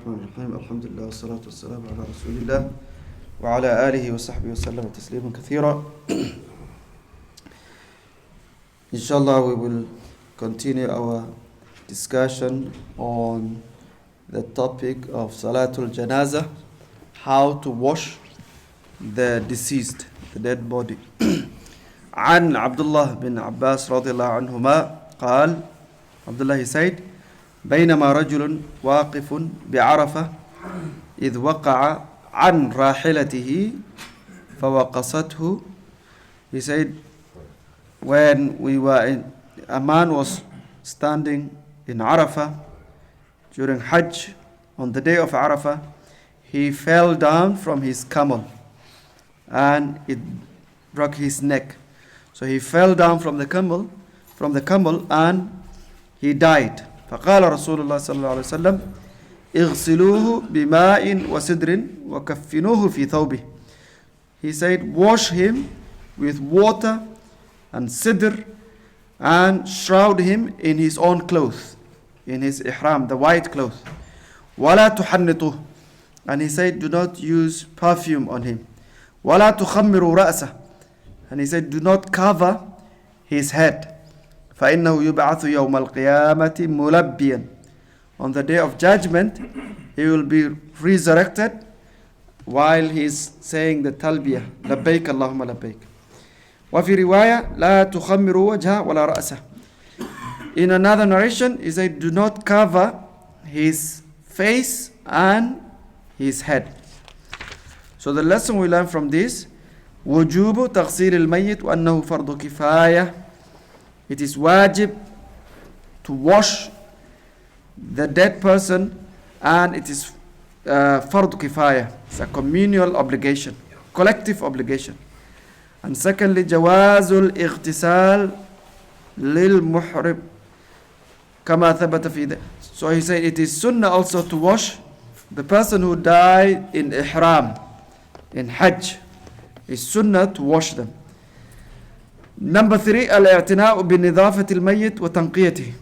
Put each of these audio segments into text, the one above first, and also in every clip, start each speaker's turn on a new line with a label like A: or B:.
A: الرحيم الحمد لله والصلاة والسلام على رسول الله وعلى آله وصحبه وسلم تسليما كثيرا. Inshallah, we will continue our discussion on the topic of Salatul Janazah, how to wash the deceased, the dead body. عن عبد الله بن عباس رضي الله عنهما قال, Abdullah he said, بينما رجل واقف بعرفة إذ وقع عن راحلته فوقصته. He said, when a man was standing in Arafah during Hajj, on the day of Arafah, he fell down from his camel and it broke his neck. So he fell down from the camel and he died. فقال رسول الله صلى الله عليه وسلم اغسلوه بماء وسدر وكفنوه في ثوبه. He said, wash him with water and sidr and shroud him in his own clothes, in his ihram, the white clothes. ولا تحنطوه. And he said, do not use perfume on him. ولا تخمروا رأسه. And he said, do not cover his head. فإنه يبعث يوم القيامة ملبيا. On the day of judgment, he will be resurrected while he is saying the talbiyah, لبيك اللهم لبيك. وفي رواية لا تخمروا وجهه ولا رأسه. In another narration, he said, do not cover his face and his head. So the lesson we learn from this, وجوب تغسيل الميت وأنه فرض كفاية. It is wajib to wash the dead person, and it is fard kifaya. It's a communal obligation, collective obligation. And secondly, جواز الاغتسال للمحرم كما ثبت في ذلك. So he said it is sunnah also to wash the person who died in ihram, in hajj. It's sunnah to wash them. Number 3, الاعتناء بنظافة الميت وتنقيته.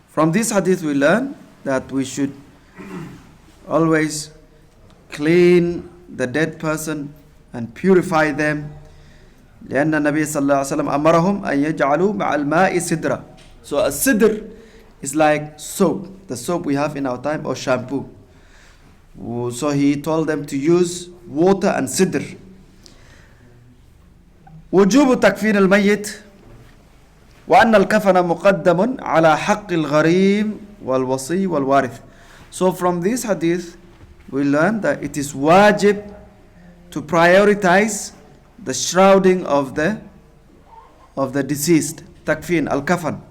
A: From this hadith we learn that we should always clean the dead person and purify them. لأن النبي صلى الله عليه وسلم أمرهم أن يجعلوا مع الماء سدرا. So a sidr is like soap, the soap we have in our time, or shampoo. So he told them to use water and sidr. وجوب تكفين الميت وأن الكفن مقدم على حق الغريم والوصي والوارث. So from this hadith we learn that it is wajib to prioritize the shrouding of the deceased, takfin, al-kafan.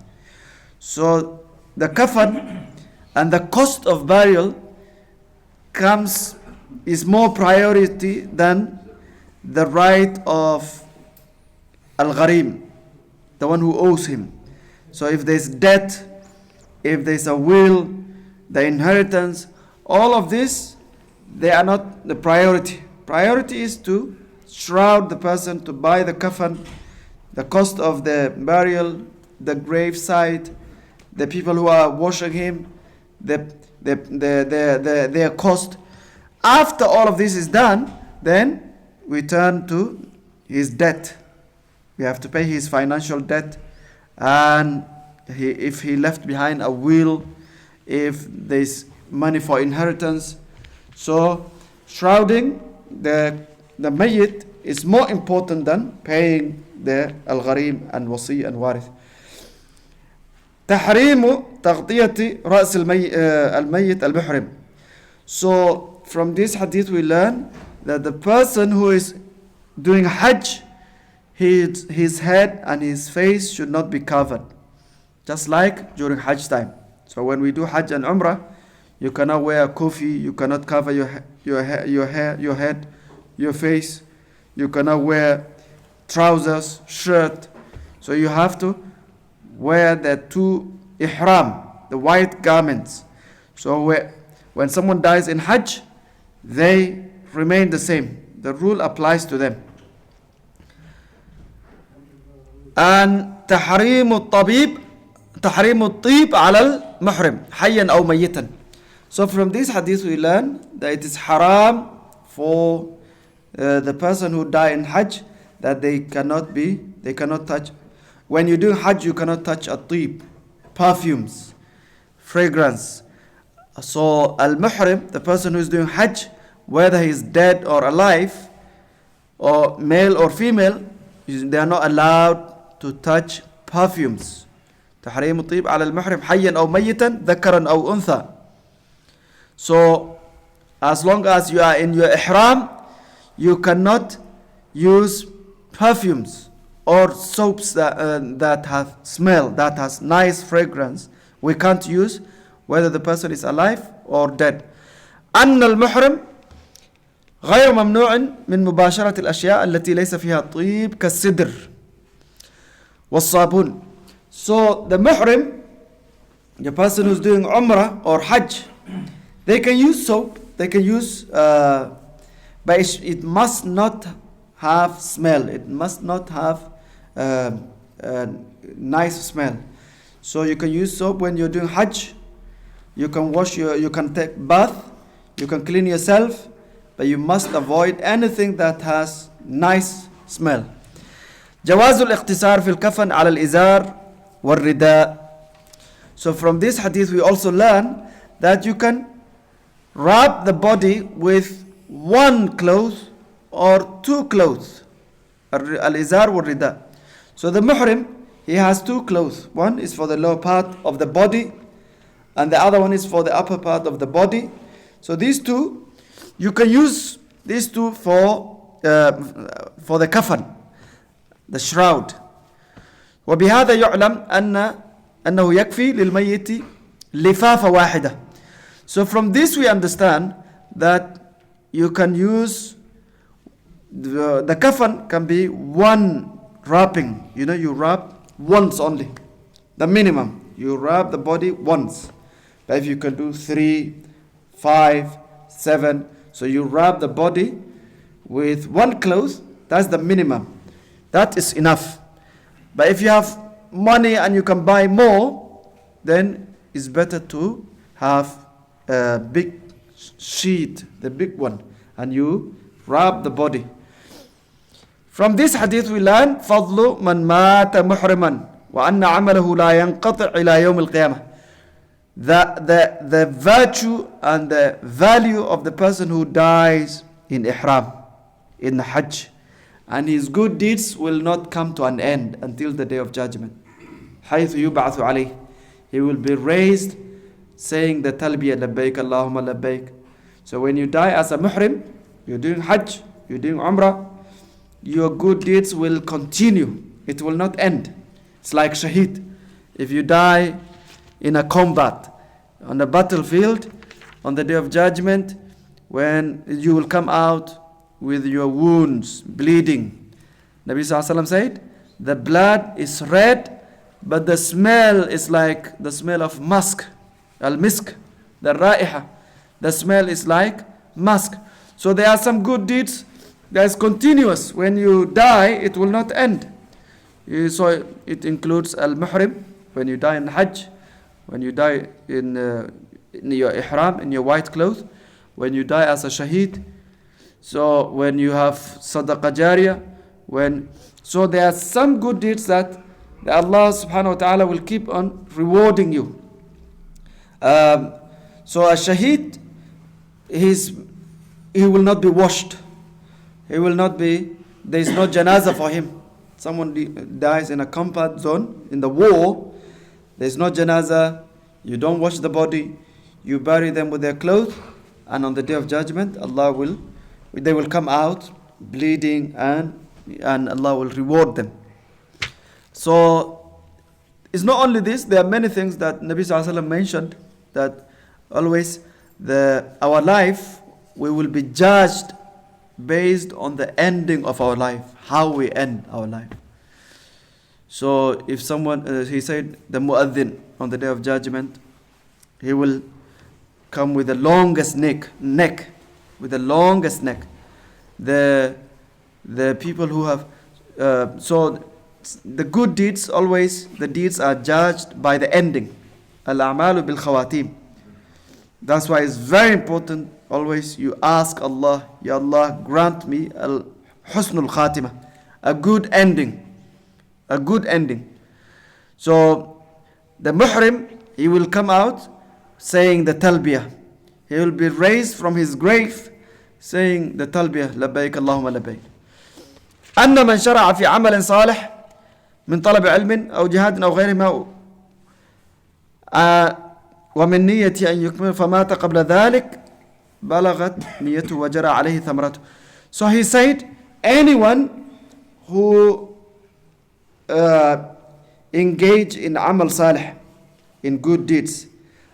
A: So the kafan and the cost of burial is more priority than the right of al-gharim, the one who owes him. So if there's debt, if there's a will, the inheritance, all of this, they are not the priority. Priority is to shroud the person, to buy the kafan, the cost of the burial, the gravesite, the people who are washing him, their cost. After all of this is done, then we turn to his debt. We have to pay his financial debt, and if he left behind a will, if there's money for inheritance. So shrouding the mayyit is more important than paying the al-gharim and wasi and warith. تحريم تغطية رأس الميت المحرم. So from this hadith we learn that the person who is doing hajj, his head and his face should not be covered, just like during hajj time. So when we do hajj and umrah, you cannot wear a kufi, you cannot cover your hair, your head, your face, you cannot wear trousers, shirt. So you have to wear the two ihram, the white garments. So when someone dies in hajj, they remain the same. The rule applies to them. And تحريم الطيب على المحرم حيا أو ميتا. So from this hadith we learn that it is haram for the person who die in Hajj, that they cannot touch. When you do Hajj, you cannot touch at-tib, perfumes, fragrance. So al-muhrim, the person who is doing Hajj, whether he is dead or alive, or male or female, they are not allowed to touch perfumes. تحريم الطيب على المحرم حيا أو ميتا ذكرا أو أنثى. So as long as you are in your ihram, you cannot use perfumes or soaps that have smell, that has nice fragrance. We can't use whether the person is alive or dead. أن المحرم غير ممنوع من مباشرة الأشياء التي ليس فيها طيب كالسدر والصابون. So the muhrim, the person who's doing umrah or hajj, they can use soap, they can use, but it must not have smell. It must not have nice smell. So you can use soap when you're doing hajj. You can you can take bath, you can clean yourself, but you must avoid anything that has nice smell. جواز الاقتصار في الكفن على الإزار والرداء. So from this hadith we also learn that you can wrap the body with one cloth or two clothes. Al-izar wal-rida. So the muhrim, he has two clothes. One is for the lower part of the body, and the other one is for the upper part of the body. So these two, you can use these two for the kafan, the shroud. وبهذا يعلم أنه يكفي للميت لفافة واحدة. So from this we understand that you can use the kafan can be one wrapping. You wrap once only, the minimum. You wrap the body once. But if you can do 3, 5, 7, so you wrap the body with one cloth, that's the minimum. That is enough. But if you have money and you can buy more, then it's better to have a big sheet, the big one, and you wrap the body. From this hadith we learn فضل من مات محرما وأن عمله لا ينقطع إلى يوم القيامة. The virtue and the value of the person who dies in ihram, in hajj, and his good deeds will not come to an end until the day of judgment. حيث يبعث عليه, he will be raised saying the talbiyah labbaik Allahumma labbaik. So when you die as a muhrim, you're doing hajj, you're doing umrah, your good deeds will continue. It will not end. It's like shaheed. If you die in a combat, on a battlefield, on the day of judgment, when you will come out with your wounds bleeding. Nabi Sallallahu Alaihi Wasallam said, the blood is red, but the smell is like the smell of musk, al-misk, the ra'iha. The smell is like musk. So there are some good deeds that is continuous. When you die, it will not end. So it includes al-muhrim, when you die in hajj, when you die in your ihram, in your white clothes, when you die as a shaheed. So when you have sadaqah jariyah, so there are some good deeds that Allah subhanahu wa ta'ala will keep on rewarding you. So a shaheed, he will not be washed. He will not be, there is no janazah for him. Someone dies in a combat zone, in the war, there is no janazah, you don't wash the body, you bury them with their clothes, and on the day of judgment, they will come out bleeding, and Allah will reward them. So it's not only this, there are many things that Nabi Sallallahu Alaihi Wasallam mentioned, that always our life, we will be judged based on the ending of our life, how we end our life. So if someone, he said, the mu'adhin on the day of judgment, he will come with the longest neck, with the longest neck. The people who have, so the good deeds, always the deeds are judged by the ending. Al-a'malu bil khawatim. That's why it's very important always you ask Allah, Ya Allah, grant me al-husnul khatimah, a good ending. A good ending. So the muhrim, he will come out saying the talbiyah. He will be raised from his grave saying the talbiyah, labbaik Allahumma labbaik. أن من شرع في عمل صالح من طلب علم أو جهاد أو غيرهما ومن نية أن يكمل فمات قبل ذلك بلغت نيته وجرى عليه ثمرته. So he said, anyone who engage in amal salih, in good deeds,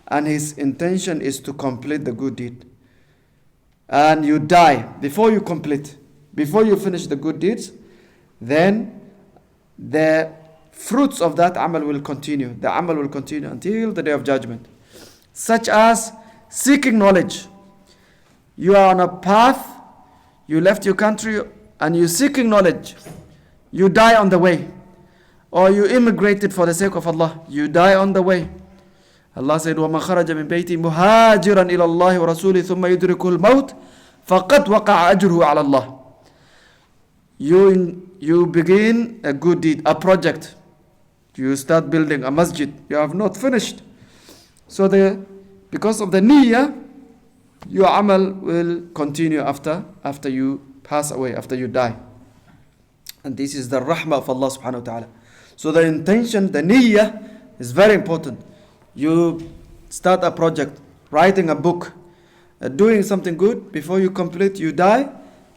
A: and his intention is to complete the good deed, and you die before you complete, before you finish the good deeds, then the fruits of that amal will continue. The amal will continue until the day of judgment. Such as seeking knowledge. You are on a path, you left your country and you're seeking knowledge. You die on the way. Or you immigrated for the sake of Allah. You die on the way. Allah said, وَمَنْ خَرَجَ مِنْ بَيْتِهِ مُهَاجِرًا إِلَى اللَّهِ وَرَسُولِهِ ثُمَّ يُدْرِكُهُ الْمَوْتِ فَقَدْ وَقَعَ أَجْرُهُ عَلَى اللَّهِ. You begin a good deed, a project. You start building a masjid. You have not finished. So because of the niyyah, your amal will continue after you pass away, after you die. And this is the rahmah of Allah subhanahu wa ta'ala. So the intention, the niyyah is very important. You start a project, writing a book, doing something good, before you complete, you die,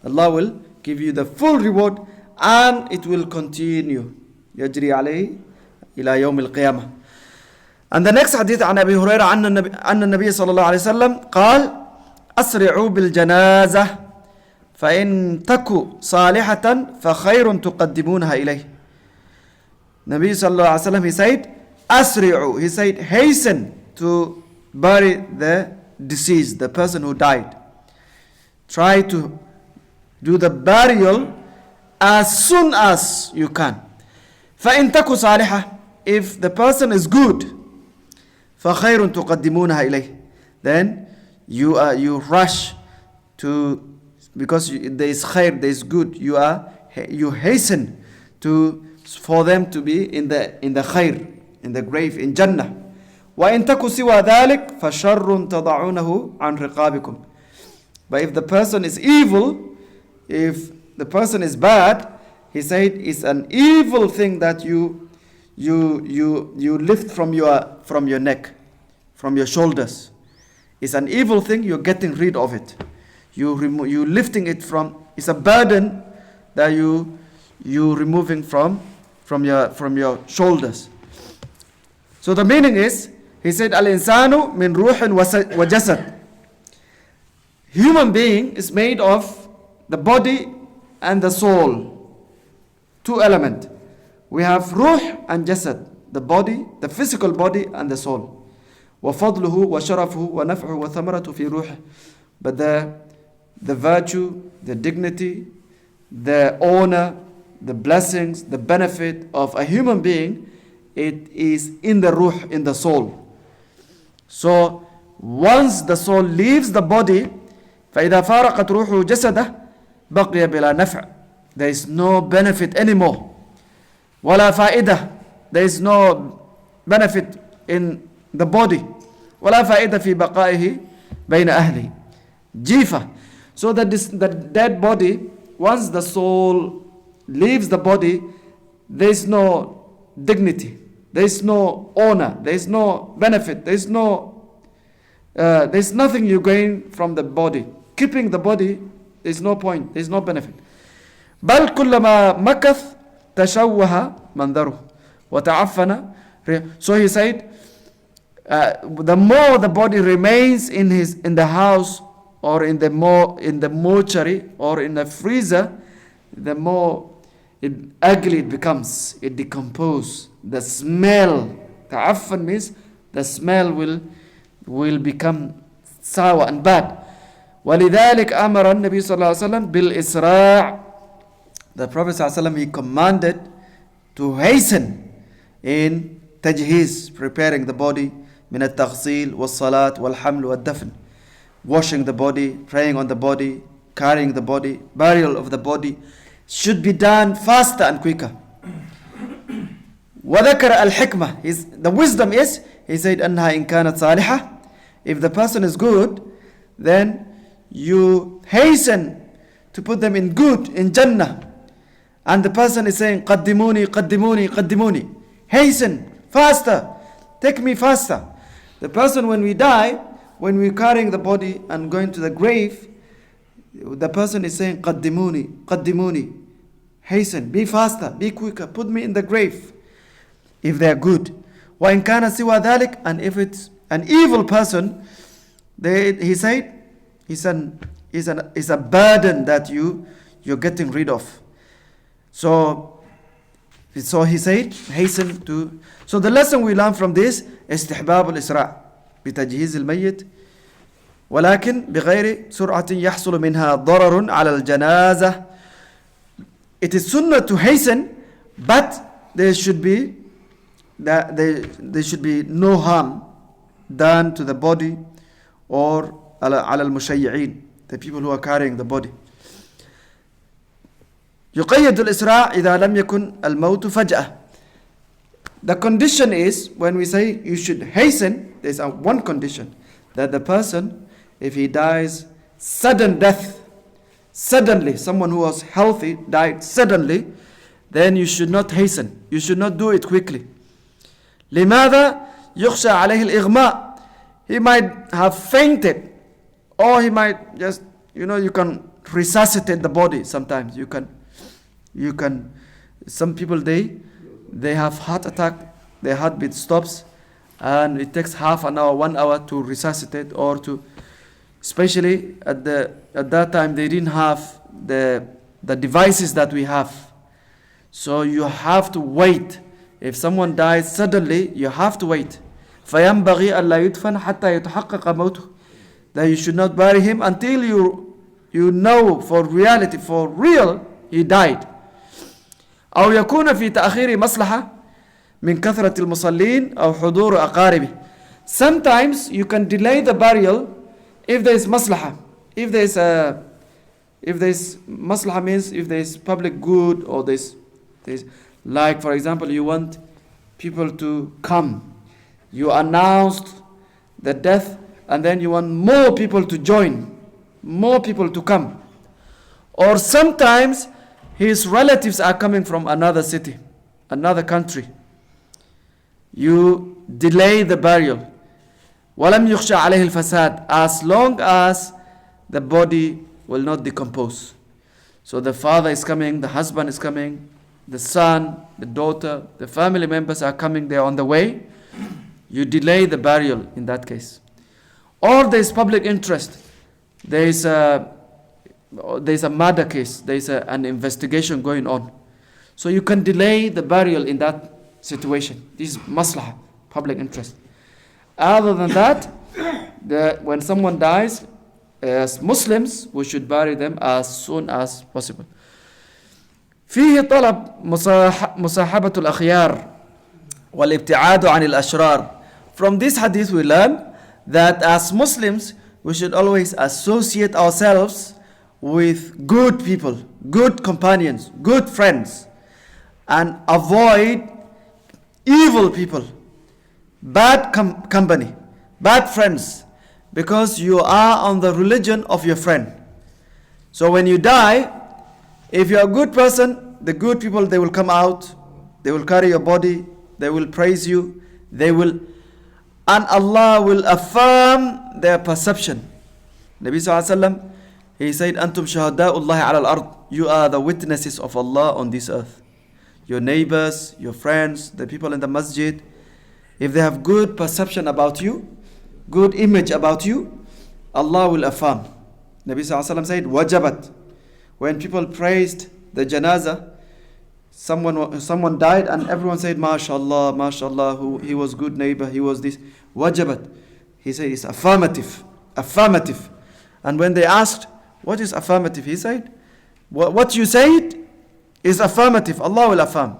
A: Allah will give you the full reward and it will continue. يجري عليه إلى يوم القيامة. And the next hadith عن أبي هريرة أن النبي صلى الله عليه وسلم قال أسرعوا بالجنازة فإن تكو صالحة فخير تقدمونها إليه. Nabi sallallahu alaihi wasallam, he said, Asri'u, he said, hasten to bury the deceased, the person who died. Try to do the burial as soon as you can. فَإِن تَكُ صَالِحَةً, if the person is good, فَخَيْرٌ تُقَدِّمُونَهَا إِلَيْهِ, then you rush to, because there is khair, there is good, you hasten for them to be in the khair, in the grave, in Jannah. وَإِن تَكُ سِوَى ذَلِكَ فَشَرٌّ تَضَعُونَهُ عَنْ رِقَابِكُمْ. But if the person is evil, if the person is bad, he said it's an evil thing that you lift from your neck, from your shoulders. It's an evil thing, you're getting rid of it. You lifting it from, it's a burden that you removing from your shoulders. So the meaning is, he said, Al-insanu min ruhin wa jasad. Human being is made of the body and the soul. Two elements. We have ruh and jasad, the body, the physical body and the soul. وَفَضْلُهُ وَشَرَفُهُ وَنَفْعُهُ وَثَمَرَةُ فِي رُوحِهِ. But the virtue, the dignity, the honor, the blessings, the benefit of a human being, it is in the ruh, in the soul. So once the soul leaves the body, فَإِذَا فَارَقَتْ رُوحُ جَسَدَهُ بَقِيَ بِلَا نَفْعٍ. There is no benefit anymore. وَلَا فَائِدَةٍ. There is no benefit in the body. وَلَا فَائِدَةٍ فِي بَقَائِهِ بَيْنَ أَهْلِهِ. Jifa. So that the dead body, once the soul leaves the body, there is no dignity, there is no honor, there is no benefit, there is nothing you gain from the body. Keeping the body, there is no point, there is no benefit. بل كلما مكث تشوه منظره وتعفن. So he said, the more the body remains in the house or in the mortuary or in the freezer, the more ugly it becomes, it decomposes. The smell, ta'affan means the smell will become sour and bad. وَلِذَلِكَ أَمَرَ النَّبِيُّ صلى الله عليه وسلم بِالْإِسْرَاعِ. The Prophet صلى الله عليه وسلم, he commanded to hasten in tajheez, preparing the body, من التغسيل والصلاة والحمل والدفن. Washing the body, praying on the body, carrying the body, burial of the body should be done faster and quicker. وذكر الحكمة, the wisdom is, he said أنها إن كانت صالحة, if the person is good, then you hasten to put them in good, in Jannah. And the person is saying قدموني قدموني قدموني, hasten, faster, take me faster. The person, when we die, when we're carrying the body and going to the grave, the person is saying قدموني قدموني, hasten, be faster, be quicker, put me in the grave, if they are good. وإن كان سوى ذلك, and if it's an evil person, he said, it's a burden that you're getting rid of. So he said, hasten to. So the lesson we learn from this, استحباب الإسراع بتجهيز الميت ولكن بغير سرعة يحصل منها ضرر على الجنازة. It is sunnah to hasten, but there should be no harm done to the body or على المشيعين, the people who are carrying the body. يقيد الإسراع إذا لم يكن الموت فجأة. The condition is, when we say you should hasten, there's one condition, that the person, if he dies sudden death, suddenly, someone who was healthy died suddenly, then you should not hasten, you should not do it quickly. لماذا يخشى عليه الإغماء? He might have fainted, or he might just, you can resuscitate the body sometimes. You can, some people, they have heart attack, their heartbeat stops, and it takes half an hour, 1 hour to resuscitate, or to, especially at that time they didn't have the devices that we have. So you have to wait. If someone dies suddenly, you have to wait. فَيَنْبَغِي أَلَّا يُدْفَنْ حَتَّى يَتَحَقَّقَ مَوْتُهُ. That you should not bury him until you know for reality, for real, he died. أو يكون في تأخير مصلحة من كثرة المصلين أو حضور أقاربه. Sometimes you can delay the burial if there is maslaha. If there is maslaha, means if there is public good, or there's like, for example, you want people to come, you announced the death, and then you want more people to join, more people to come. Or sometimes his relatives are coming from another city, another country. You delay the burial. وَلَمْ يُخْشَى عَلَيْهِ الْفَسَادِ, as long as the body will not decompose. So the father is coming, the husband is coming, the son, the daughter, the family members are coming, they are on the way. You delay the burial in that case. Or there is public interest. There is a murder case. There is an investigation going on. So you can delay the burial in that situation. This is maslahah, public interest. Other than that, when someone dies, as Muslims, we should bury them as soon as possible. فيه طلب مصاحبة الأخيار والابتعاد عن الأشرار. From this hadith we learn that as Muslims we should always associate ourselves with good people, good companions, good friends, and avoid evil people, bad company, bad friends, because you are on the religion of your friend. So when you die, if you are a good person, the good people, they will come out, they will carry your body, they will praise you, and Allah will affirm their perception. Nabi Sallallahu Alaihi Wasallam, he said, Antum shahada'ullahi ala al-ard. You are the witnesses of Allah on this earth. Your neighbors, your friends, the people in the masjid, if they have good perception about you, good image about you, Allah will affirm. Nabi Sallallahu Alaihi Wasallam said, wajabat. When people praised the janazah, someone died and everyone said, MashaAllah, MashaAllah, he was good neighbor, he was this. Wajabat. He said, it's affirmative. Affirmative. And when they asked, what is affirmative? He said, what you said is affirmative. Allah will affirm.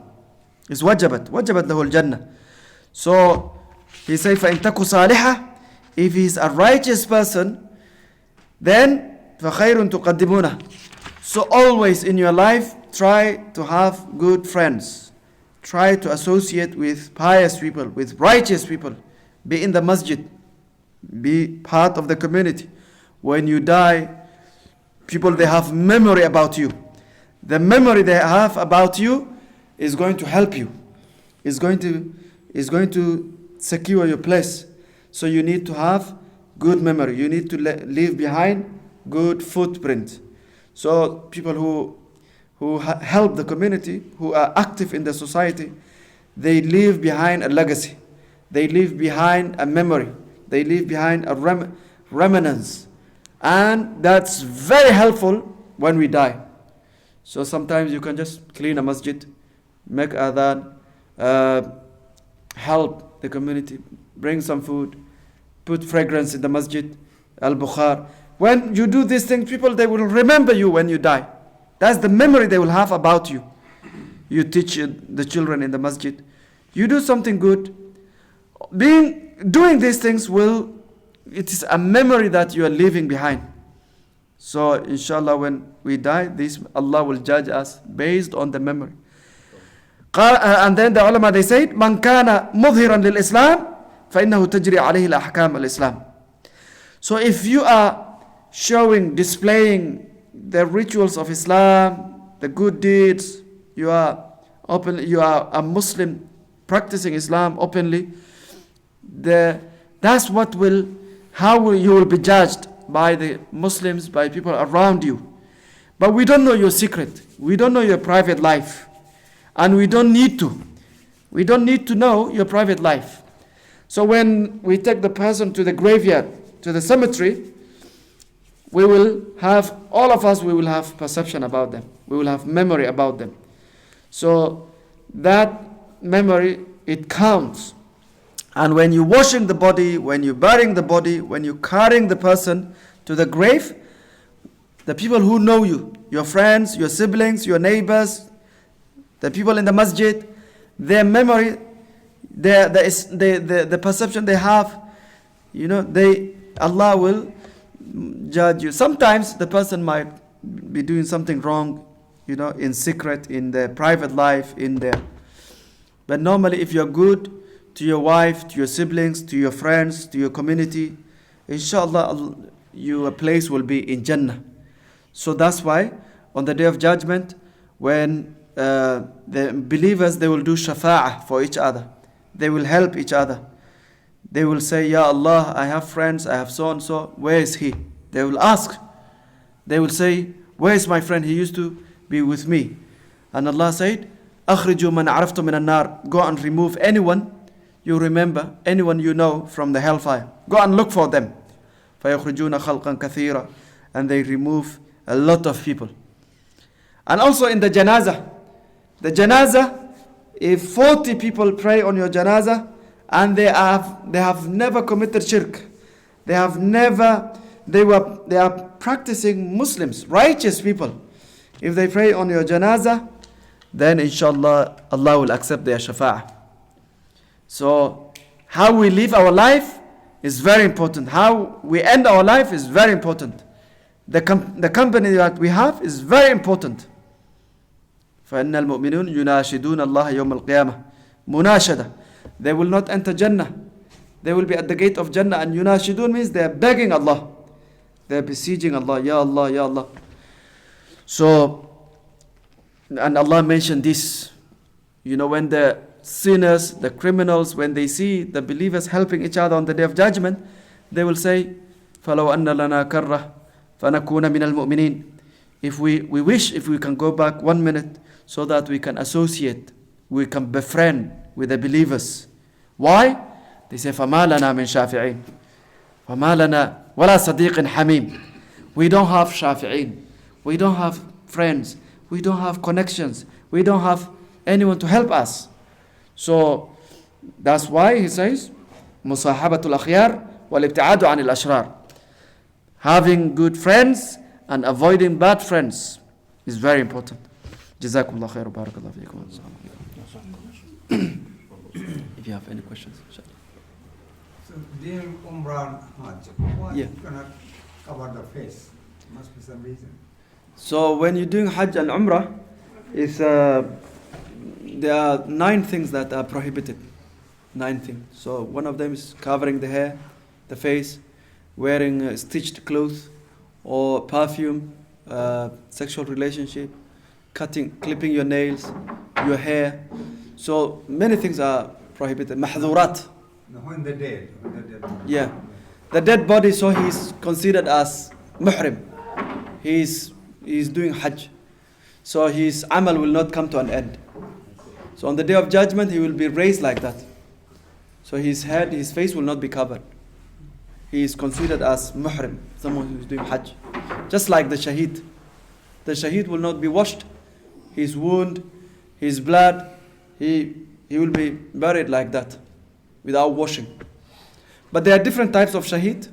A: It's wajabat. Wajabat lahul jannah. So He said, فَإِن تَكُ صَالِحَةً, if he is a righteous person, then فَخَيْرٌ تُقَدِّمُونَ. So always in your life, try to have good friends. Try to associate with pious people, with righteous people. Be in the masjid. Be part of the community. When you die, people, they have memory about you. The memory they have about you is going to help you. Is going to secure your place. So you need to have good memory. You need to leave behind good footprint. So people who help the community, who are active in the society, they leave behind a legacy. They leave behind a memory. They leave behind a remnants. And that's very helpful when we die. So sometimes you can just clean a masjid, make adhan, help the community, bring some food, put fragrance in the masjid, al-Bukhari. When you do these things, people, they will remember you when you die. That's the memory they will have about you. You teach the children in the masjid. You do something good. Doing these things it is a memory that you are leaving behind. So inshallah, when we die, Allah will judge us based on the memory. And then the ulama, they said, "Man kana mudhiran lil Islam, فإنه تجري عليه الأحكام الإسلام." So if you are displaying the rituals of Islam, the good deeds, you are a Muslim practicing Islam openly, that's how you will be judged by the Muslims, by people around you. But we don't know your secret. We don't know your private life. And we don't need to. We don't need to know your private life. So when we take the person to the graveyard, to the cemetery, all of us will have perception about them. We will have memory about them. So that memory, it counts. And when you're washing the body, when you're burying the body, when you're carrying the person to the grave, the people who know you, your friends, your siblings, your neighbors, the people in the masjid, their memory, the perception they have, Allah will judge you. Sometimes the person might be doing something wrong, in secret, in their private life, but normally if you're good to your wife, to your siblings, to your friends, to your community, inshallah, your place will be in Jannah. So that's why on the Day of Judgment, when the believers, they will do shafa'ah for each other. They will help each other. They will say, Ya Allah, I have friends, I have so and so, where is he? They will ask. They will say, where is my friend? He used to be with me. And Allah said, أخرجوا من عرفتم من النار. Go and remove anyone you remember, anyone you know from the hellfire. Go and look for them. فيخرجون خلقا كثيرا. And they remove a lot of people. And also in the Janazah. The Janazah, if 40 people pray on your Janazah and they have never committed shirk, they are practicing Muslims, righteous people. If they pray on your Janazah, then inshallah Allah will accept their shafa'ah. So how we live our life is very important. How we end our life is very important. The company that we have is very important. فَإِنَّ الْمُؤْمِنُونَ يُنَاشِدُونَ اللَّهَ يَوْمَ الْقِيَامَةِ munashada. They will not enter Jannah. They will be at the gate of Jannah. And yunashidun means they are begging Allah. They are besieging Allah. Ya Allah, Ya Allah. So, and Allah mentioned this. When the sinners, the criminals, when they see the believers helping each other on the Day of Judgment, they will say, فَلَوْ أَنَّ لَنَا كَرَّةً فَنَكُونَ مِنَ الْمُؤْمِنِينَ. If we wish, if we can go back 1 minute so that we can associate, we can befriend with the believers. Why? They say, فَمَا لَنَا مِنْ شَافِعِينَ فَمَا لَنَا وَلَا صَدِيقٍ حَمِيمٍ. We don't have shafi'in. We don't have friends. We don't have connections. We don't have anyone to help us. So that's why he says, مُصَاحَبَةُ الْأَخْيَارِ وَالْإِبْتِعَادُ عَنِ الْأَشْرَارِ. Having good friends and avoiding bad friends is very important. Jazakumullah khair wa barakallahu feekum. If you have any questions, inshallah.
B: So during Umrah and Hajj, why
A: Yeah.
B: you cannot cover the face? Must be some reason.
A: So when you're doing Hajj and Umrah, there are 9 things that are prohibited. 9 things. So one of them is covering the hair, the face, wearing stitched clothes, or perfume, sexual relationship, clipping your nails, your hair. So many things are prohibited. Mahdhurat.
B: No, when the dead.
A: Yeah. The dead body, so he's considered as muhrim. He's doing Hajj. So his amal will not come to an end. So on the day of judgment, he will be raised like that. So his head, his face will not be covered. He is considered as muhrim, someone who is doing Hajj. Just like the shaheed. The shaheed will not be washed. His wound, his blood, he will be buried like that, without washing. But there are different types of shaheed.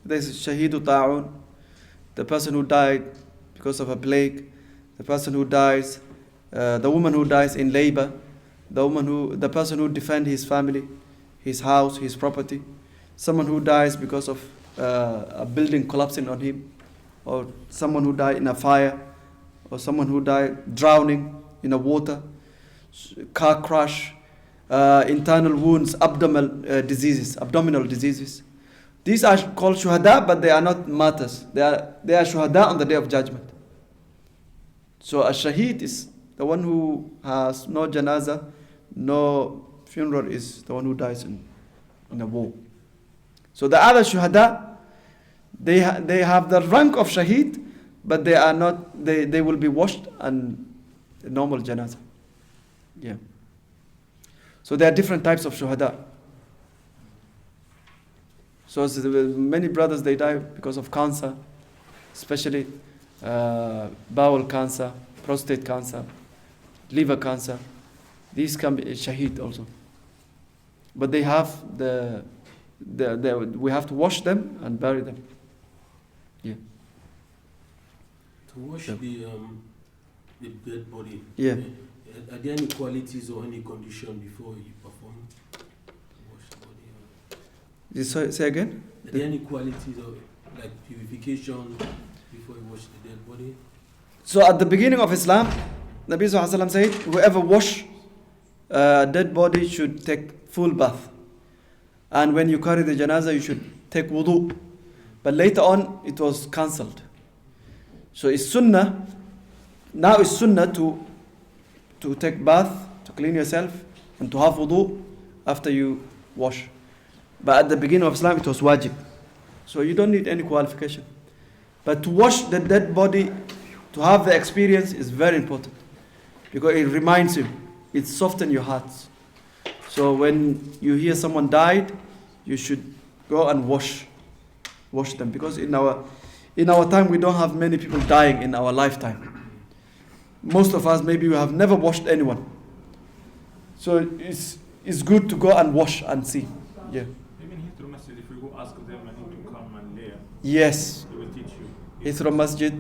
A: There's shaheedu ta'un, the person who died because of a plague, the person who dies, the woman who dies in labor, the person who defends his family, his house, his property, someone who dies because of a building collapsing on him, or someone who died in a fire, or someone who died drowning in a water, car crash, internal wounds, abdominal diseases. These are called shuhada, but they are not martyrs. They are shuhada on the day of judgment. So a shaheed is the one who has no janazah, no funeral, is the one who dies in a war. So the other shuhada, they have the rank of shaheed, but they are not. They will be washed and normal janazah. Yeah. So there are different types of shuhada. So many brothers, they die because of cancer, especially bowel cancer, prostate cancer, liver cancer. These can be shaheed also. But they have we have to wash them and bury them. Yeah.
C: To wash the dead body.
A: Yeah.
C: Are there any qualities or any condition before you perform to wash the body?
A: Say again?
C: Are there any qualities or like purification before you wash the dead body?
A: So at the beginning of Islam, Nabi Sallallahu Alaihi Wasallam said, whoever wash a dead body should take full bath. And when you carry the janazah, you should take wudu. But later on, it was cancelled. So it's sunnah, now it's sunnah to take bath, to clean yourself, and to have wudu after you wash. But at the beginning of Islam, it was wajib. So you don't need any qualification. But to wash the dead body, to have the experience is very important. Because it reminds you, it softens your hearts. So when you hear someone died, you should go and wash them. Because in our time, we don't have many people dying in our lifetime. Most of us, maybe we have never washed anyone. So it's good to go and wash and see. Yeah.
D: Even Hithro Masjid, if you go ask them to come and lay,
A: Yes.
D: they will teach you.
A: Hithro Masjid,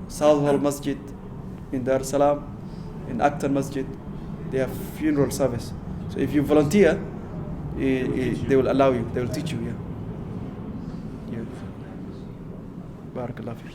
A: Southwall Masjid in Dar es Salaam, in Akhtar Masjid, they have funeral service. So if you volunteer, they will allow you, they will teach you. Yeah. Yeah. Barakallah fiik.